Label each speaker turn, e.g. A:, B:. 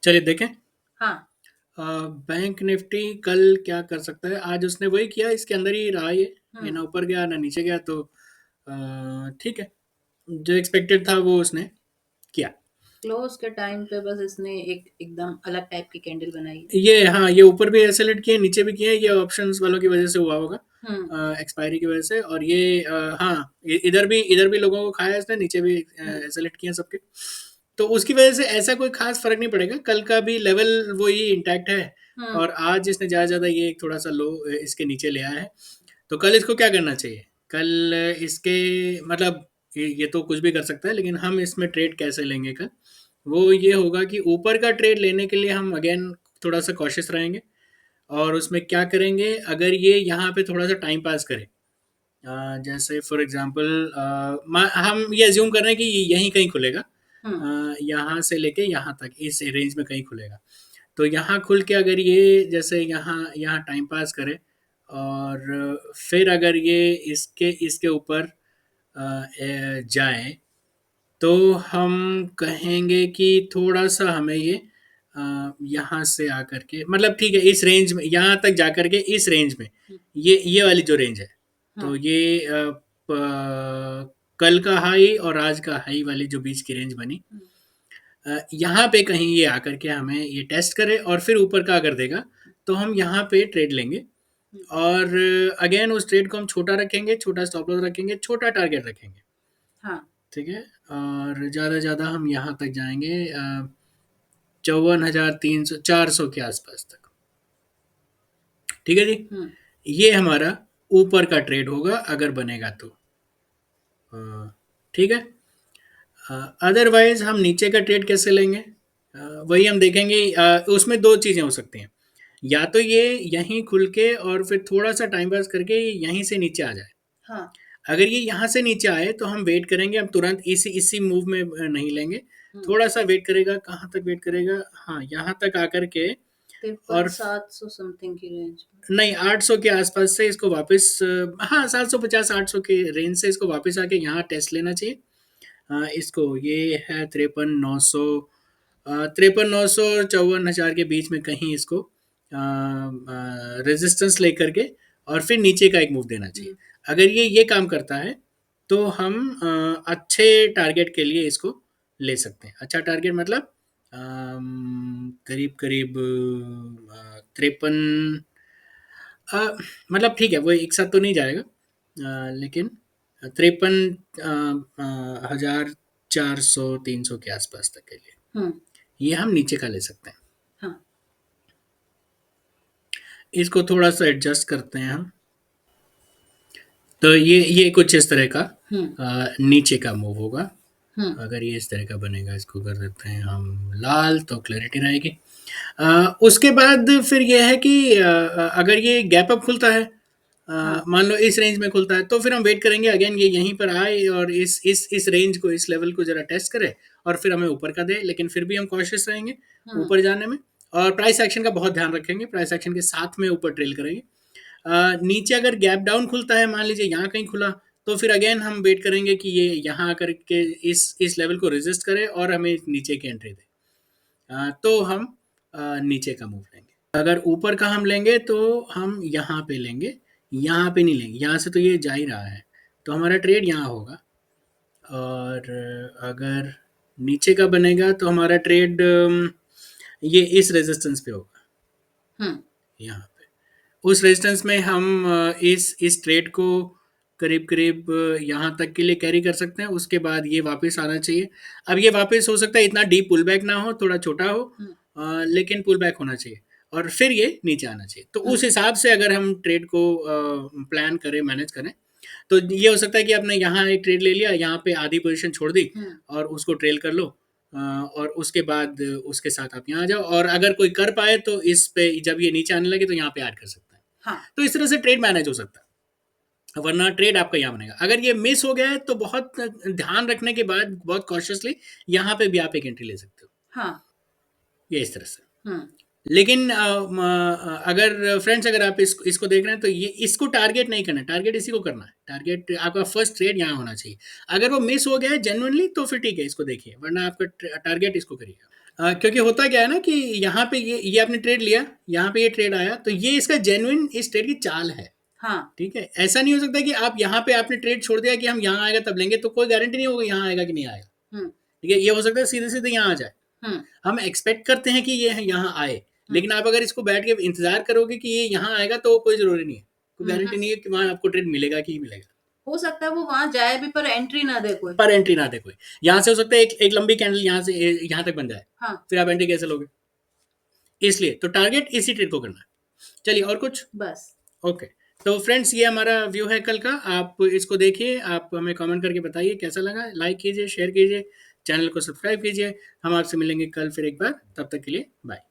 A: चलिए देखें।
B: हाँ।
A: बैंक निफ्टी कल क्या कर सकता है? आज उसने वही किया, इसके अंदर ही रहा ये
B: हम्म।
A: ना ऊपर गया ना नीचे गया, तो ठीक है। जो एक्सपेक्टेड था वो उसने किया।
B: क्लोज के टाइम पे बस इसने एक एकदम अलग टाइप की कैंडल बनाई।
A: ये हाँ, ये ऊपर भी एक्सेलेरेट किए, नीचे भी किए, ये ऑप्शंस वालों की वजह से हुआ होगा,
B: हम्म।
A: एक्सपायरी की वजह से। और ये हाँ, इधर भी लोगों को खाया इसने, नीचे भी
B: हम्म।
A: एक्सेलेरेट किए सबके। तो उसकी वजह से ऐसा कोई खास फर्क नहीं पड़ेगा, कल का भी लेवल वो ही इंटैक्ट है।
B: हम्म।
A: और आज इसने ज़्यादा ज़्यादा ये थोड़ा सा लो इसके नीचे ले आया है। तो कल इसको क्या करना चाहिए? कल इसके मतलब ये तो कुछ भी कर सकता है, लेकिन हम इसमें ट्रेड कैसे लेंगे कल? वो ये होगा कि ऊपर का ट्रेड लेने के लिए हम अगेन थोड़ा सा कॉशियस रहेंगे। और उसमें क्या करेंगे, अगर ये यहाँ पे थोड़ा सा टाइम पास करे, जैसे फॉर एग्जांपल हम ये अज्यूम कर रहे हैं कि ये यहीं कहीं खुलेगा,
B: हम्म।
A: यहाँ से लेके यहाँ तक इस रेंज में कहीं खुलेगा। तो यहाँ खुल के अगर ये जैसे यहाँ यहाँ टाइम पास करे, और फिर अगर ये इसके इसके ऊपर जाए, तो हम कहेंगे कि थोड़ा-सा हमें ये यहाँ से आकर के मतलब ठीक है, इस रेंज में यहाँ तक जाकर के इस रेंज में,
B: हम्म।
A: ये वाली जो रेंज है, तो
B: हाँ।
A: ये कल का हाई और आज का हाई वाली जो बीच की रेंज बनी,
B: हम्म।
A: यहाँ पे कहीं ये आकर के हमें ये टेस्ट करे और फिर ऊपर का अगर देगा, तो हम यहाँ पे ट्रेड लेंगे।
B: हम्म।
A: और अगेन उस ट्रेड को हम छोटा रखेंगे, छोटा स्टॉप लॉस रखेंगे, छोटा टारगेट रखेंगे।
B: हाँ।
A: ठीक है। और ज़्यादा से ज़्यादा हम यहाँ तक जाएंगे 54,300 400 के आसपास तक। ठीक है जी।
B: हम्म।
A: ये हमारा ऊपर का ट्रेड होगा अगर बनेगा तो। ठीक है। अदरवाइज हम नीचे का ट्रेड कैसे लेंगे? वही हम देखेंगे। उसमें दो चीज़ें हो सकती हैं, या तो ये यहीं खुल के और फिर थोड़ा सा टाइम पास करके यहीं से नीचे आ जाए।
B: हाँ।
A: अगर ये यहाँ से नीचे आए तो हम वेट करेंगे, हम तुरंत इसी इसी मूव में नहीं लेंगे।
B: हम्म।
A: थोड़ा सा वेट करेगा, कहाँ तक वेट करेगा? हाँ, यहाँ तक आकर के।
B: 53,700 समथिंग की रेंज में।
A: नहीं, 800 के आसपास से इसको वापस हाँ, 750 800 के रेंज से इसको वापस आके यहाँ टेस्ट लेना चाहिए। इसको ये है 53,900, 53,900 और 54,000 के बीच में कहीं इसको रेजिस्टेंस लेकर के और फिर नीचे का एक मूव देना चाहिए।
B: हम्म।
A: अगर ये काम करता है, तो हम अच्छे टारगेट के लिए इसको ले सकते हैं। अच्छा टारगेट मतलब करीब करीब 53, मतलब ठीक है, वो एक साथ तो नहीं जाएगा, लेकिन 53,400 300 के आसपास तक के लिए
B: हम्म।
A: ये हम नीचे का ले सकते हैं।
B: हाँ।
A: इसको थोड़ा सा एडजस्ट करते हैं हम। तो ये कुछ इस तरह का
B: हम्म।
A: नीचे का मूव होगा।
B: हम्म।
A: अगर ये इस तरह का बनेगा, इसको कर देते हैं हम लाल, तो क्लैरिटी रहेगी। उसके बाद फिर ये है कि अगर ये गैप अप खुलता है,
B: हाँ।
A: मान लो इस रेंज में खुलता है, तो फिर हम वेट करेंगे अगेन ये यहीं पर आए और इस रेंज को, इस लेवल को जरा टेस्ट करे और फिर हमें ऊपर का दे। लेकिन फिर भी हम कॉशियस रहेंगे
B: हम्म।
A: ऊपर जाने में। और प्राइस एक्शन का बहुत ध्यान रखेंगे, प्राइस एक्शन के साथ में ऊपर ट्रेल करेंगे। नीचे अगर गैप डाउन खुलता है, मान लीजिए यहाँ कहीं खुला, तो फिर अगेन हम वेट करेंगे कि ये यहाँ आकर के इस लेवल को रेजिस्ट करे और हमें नीचे की एंट्री दे। तो हम नीचे का मूव लेंगे। अगर ऊपर का हम लेंगे तो हम यहाँ पे लेंगे, यहाँ पे नहीं लेंगे। यहाँ से तो ये जा ही रहा है, तो हमारा ट्रेड यहाँ होगा। और अगर नीचे का बनेगा तो हमारा ट्रेड ये इस रेजिस्टेंस पे होगा,
B: हम्म।
A: यहाँ पे। उस रेजिस्टेंस में हम इस ट्रेड को करीब करीब यहाँ तक के लिए कैरी कर सकते हैं। उसके बाद ये वापस आना चाहिए। अब ये वापस हो सकता है इतना डीप पुल बैक ना हो, थोड़ा छोटा हो,
B: हम्म।
A: लेकिन पुल बैक होना चाहिए और फिर ये नीचे आना चाहिए। तो
B: हम्म।
A: उस हिसाब से अगर हम ट्रेड को प्लान करें, मैनेज करें, तो ये हो सकता है कि आपने यहाँ एक ट्रेड ले लिया, यहाँ पे आधी पोजीशन छोड़ दी
B: हम्म।
A: और उसको ट्रेल कर लो। और उसके बाद उसके साथ आप यहाँ आ जाओ, और अगर कोई कर पाए तो इस पे जब ये नीचे आने लगे तो यहाँ पे ऐड कर सकता है।
B: हाँ।
A: तो इस तरह से ट्रेड मैनेज हो सकता है, वरना ट्रेड आपका यहाँ बनेगा। अगर ये मिस हो गया है तो बहुत ध्यान रखने के बाद बहुत कॉशियसली यहाँ पे भी आप एक एंट्री ले सकते हो,
B: हाँ।
A: ये इस तरह से।
B: हम्म।
A: लेकिन अगर फ्रेंड्स अगर आप इसको देख रहे हैं तो ये इसको टारगेट नहीं करना है, टारगेट इसी को करना है, टारगेट आपका फर्स्ट ट्रेड यहाँ होना चाहिए। अगर वो मिस हो गया है जेन्युइनली तो फिर ठीक है, इसको देखिए, वरना आपका टारगेट इसको करिए। क्योंकि होता क्या है ना कि यहाँ पे ये आपने ट्रेड लिया, यहाँ पे ये ट्रेड आया, तो ये इसका जेन्युइन इस ट्रेड की चाल है।
B: हाँ।
A: ठीक है, ऐसा नहीं हो सकता कि आप यहाँ पे आपने ट्रेड छोड़ दिया कि हम यहाँ आएगा तब लेंगे, तो कोई गारंटी नहीं होगा यहाँ आएगा कि नहीं आएगा।
B: हम्म।
A: ठीक है, ये हो सकता है सीधे सीधे यहाँ आ जाए।
B: हम्म।
A: हम एक्सपेक्ट करते हैं कि ये यहाँ आए, लेकिन आप अगर इसको बैठ के इंतजार करोगे कि ये यहाँ आएगा तो कोई जरूरी नहीं है, कोई गारंटी नहीं है कि वहां आपको ट्रेड मिलेगा कि ही मिलेगा।
B: हो सकता है वो वहां जाए भी पर एंट्री ना दे कोई।
A: पर एंट्री ना दे कोई, यहाँ से हो सकता है एक लंबी कैंडल यहाँ से यहाँ तक बन जाए।
B: हाँ।
A: फिर आप एंट्री कैसे लोगे? इसलिए तो टारगेट इसी ट्रेड को करना है। चलिए, और कुछ?
B: बस।
A: ओके। तो फ्रेंड्स, ये हमारा व्यू है कल का, आप इसको देखिए, आप हमें कमेंट करके बताइए कैसा लगा, लाइक कीजिए, शेयर कीजिए, चैनल को सब्सक्राइब कीजिए। हम आपसे मिलेंगे कल फिर एक बार, तब तक के लिए बाय।